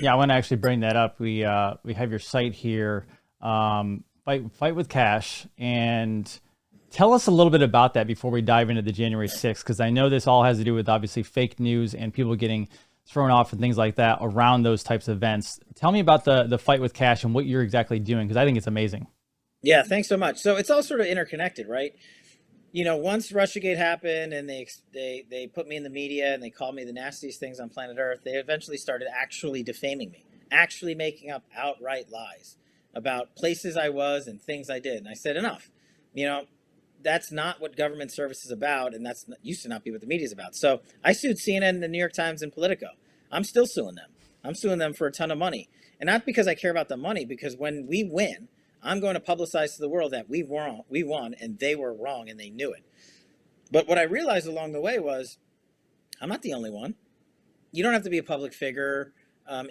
Yeah, I want to actually bring that up. We have your site here, fight with Cash, and tell us a little bit about that before we dive into the January 6th, because I know this all has to do with obviously fake news and people getting thrown off and things like that around those types of events. Tell me about the fight with Cash and what you're exactly doing, because I think it's amazing. Yeah, thanks so much. So it's all sort of interconnected, right? Once RussiaGate happened and they put me in the media and they called me the nastiest things on planet Earth, they eventually started actually defaming me, actually making up outright lies about places I was and things I did. And I said, enough. You know, that's not what government service is about, and that's used to not be what the media is about. So I sued CNN, the New York Times, and Politico. I'm still suing them. I'm suing them for a ton of money, and not because I care about the money. Because when we win, I'm going to publicize to the world that we won, and they were wrong, and they knew it. But what I realized along the way was I'm not the only one. You don't have to be a public figure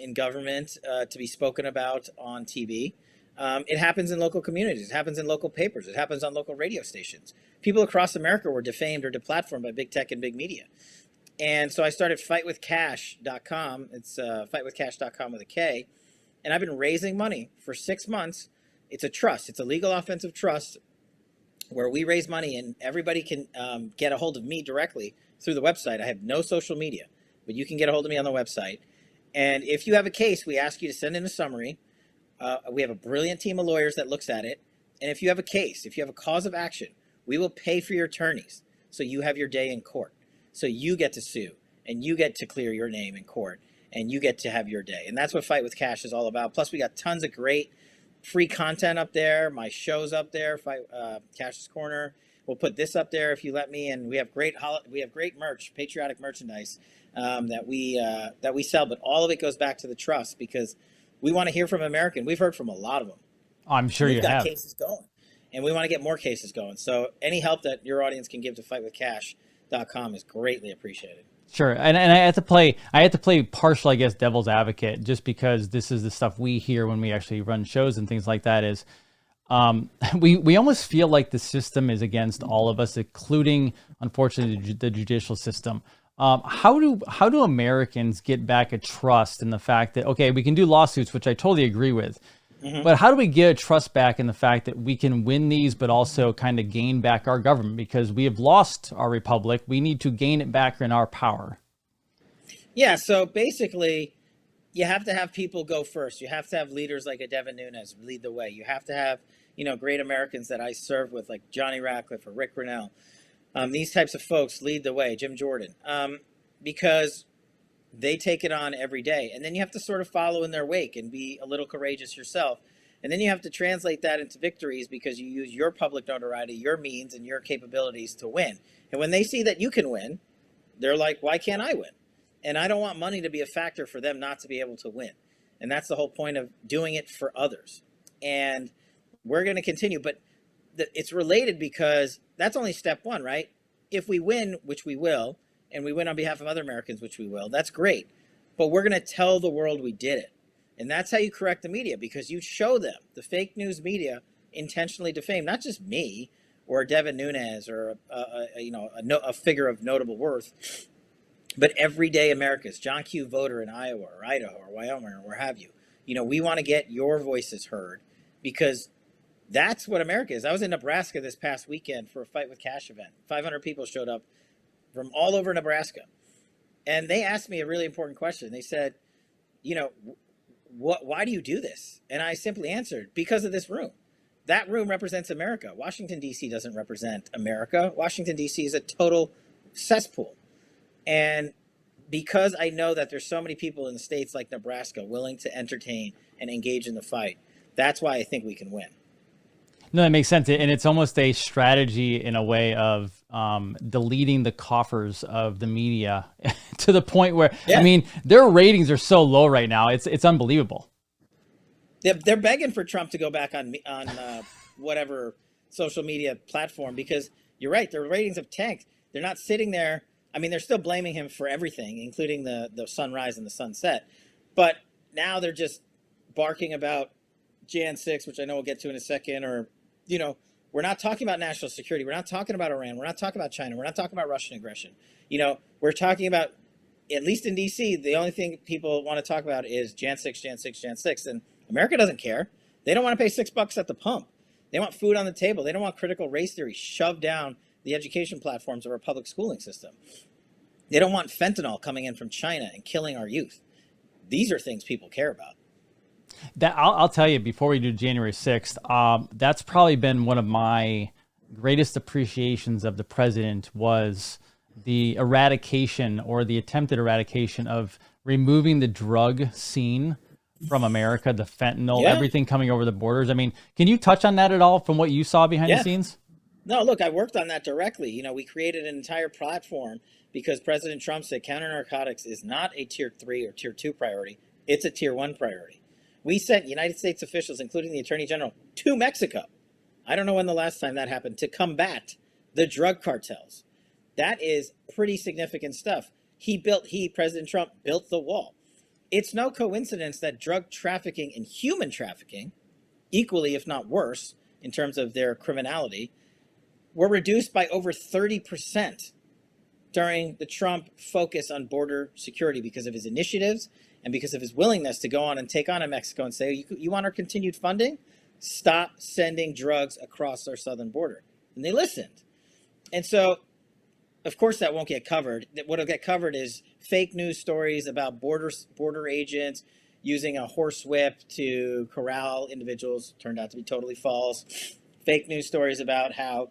in government to be spoken about on TV. It happens in local communities. It happens in local papers. It happens on local radio stations. People across America were defamed or deplatformed by big tech and big media. And so I started fightwithcash.com. It's fightwithcash.com with a K. And I've been raising money for 6 months. It's a trust. It's a legal offensive trust where we raise money and everybody can get a hold of me directly through the website. I have no social media, but you can get a hold of me on the website. And if you have a case, we ask you to send in a summary. We have a brilliant team of lawyers that looks at it. And if you have a case, if you have a cause of action, we will pay for your attorneys. So you have your day in court. So you get to sue and you get to clear your name in court and you get to have your day. And that's what Fight with Cash is all about. Plus, we got tons of great free content up there. My show's up there, Cash's Corner. We'll put this up there if you let me. And we have great merch, patriotic merchandise that we sell. But all of it goes back to the trust because we want to hear from American. We've heard from a lot of them. I'm sure We've you got have. cases going, and we want to get more cases going. So any help that your audience can give to fightwithcash.com is greatly appreciated. Sure, and I had to play partial, I guess, devil's advocate, just because this is the stuff we hear when we actually run shows and things like that. Is we almost feel like the system is against all of us, including, unfortunately, the judicial system. How do Americans get back a trust in the fact that, okay, we can do lawsuits, which I totally agree with, Mm-hmm. but how do we get trust back in the fact that we can win these, but also kind of gain back our government, because we have lost our republic? We need to gain it back in our power. Yeah, so basically, you have to have people go first. You have to have leaders like a Devin Nunes lead the way. You have to have, great Americans that I serve with, like Johnny Ratcliffe or Rick Grinnell. These types of folks lead the way, Jim Jordan, because they take it on every day. And then you have to sort of follow in their wake and be a little courageous yourself. And then you have to translate that into victories because you use your public notoriety, your means, and your capabilities to win. And when they see that you can win, they're like, why can't I win? And I don't want money to be a factor for them not to be able to win. And that's the whole point of doing it for others. And we're going to continue. But it's related because that's only step one, right? If we win, which we will, and we win on behalf of other Americans, which we will, that's great. But we're going to tell the world we did it. And that's how you correct the media, because you show them the fake news media intentionally defame not just me or Devin Nunes or a figure of notable worth, but everyday Americans, John Q. voter in Iowa or Idaho or Wyoming or where have you. We want to get your voices heard because that's what America is. I was in Nebraska this past weekend for a Fight with Cash event. 500 people showed up from all over Nebraska. And they asked me a really important question. They said, you know, why do you do this? And I simply answered, because of this room. That room represents America. Washington, D.C. doesn't represent America. Washington, D.C. is a total cesspool. And because I know that there's so many people in the states like Nebraska willing to entertain and engage in the fight, that's why I think we can win. No, that makes sense, and it's almost a strategy in a way of deleting the coffers of the media to the point where, I Yeah. mean, their ratings are so low right now. It's unbelievable. They're begging for Trump to go back on whatever social media platform because you're right, their ratings have tanked. They're not sitting there. I mean, they're still blaming him for everything, including the sunrise and the sunset. But now they're just barking about Jan 6, which I know we'll get to in a second, or, we're not talking about national security. We're not talking about Iran. We're not talking about China. We're not talking about Russian aggression. We're talking about at least in DC, the only thing people want to talk about is Jan 6, Jan 6, Jan 6. And America doesn't care. They don't want to pay $6 at the pump. They want food on the table. They don't want critical race theory shoved down the education platforms of our public schooling system. They don't want fentanyl coming in from China and killing our youth. These are things people care about. That I'll tell you, before we do January 6th, that's probably been one of my greatest appreciations of the president, was the eradication, or the attempted eradication, of removing the drug scene from America, the fentanyl, everything coming over the borders. I mean, can you touch on that at all from what you saw behind the scenes? No, look, I worked on that directly. You know, we created an entire platform because President Trump said counter narcotics is not a tier 3 or tier 2 priority. It's a tier 1 priority. We sent United States officials, including the Attorney General, to Mexico. I don't know when the last time that happened, to combat the drug cartels. That is pretty significant stuff. President Trump built the wall. It's no coincidence that drug trafficking and human trafficking, equally if not worse in terms of their criminality, were reduced by over 30% during the Trump focus on border security, because of his initiatives and because of his willingness to go on and take on Mexico and say, you want our continued funding? Stop sending drugs across our southern border. And they listened. And so, of course, that won't get covered. What will get covered is fake news stories about border agents using a horsewhip to corral individuals. Turned out to be totally false. Fake news stories about how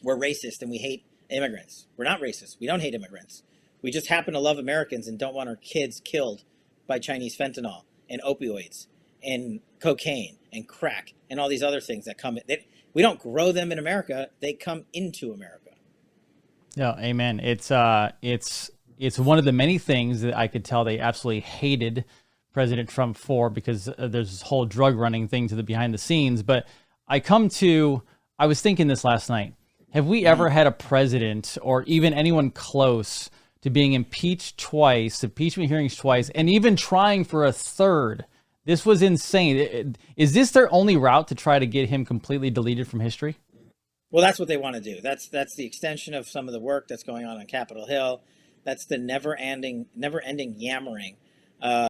we're racist and we hate immigrants. We're not racist. We don't hate immigrants. We just happen to love Americans and don't want our kids killed by Chinese fentanyl and opioids and cocaine and crack and all these other things that come. We don't grow them in America. They come into America. Yeah, amen. It's one of the many things that I could tell they absolutely hated President Trump for, because there's this whole drug running thing to the behind the scenes. But I was thinking this last night. Have we ever had a president, or even anyone close to being impeached twice, impeachment hearings twice, and even trying for a third? This was insane. Is this their only route to try to get him completely deleted from history? Well, that's what they want to do. That's the extension of some of the work that's going on Capitol Hill. That's the never-ending yammering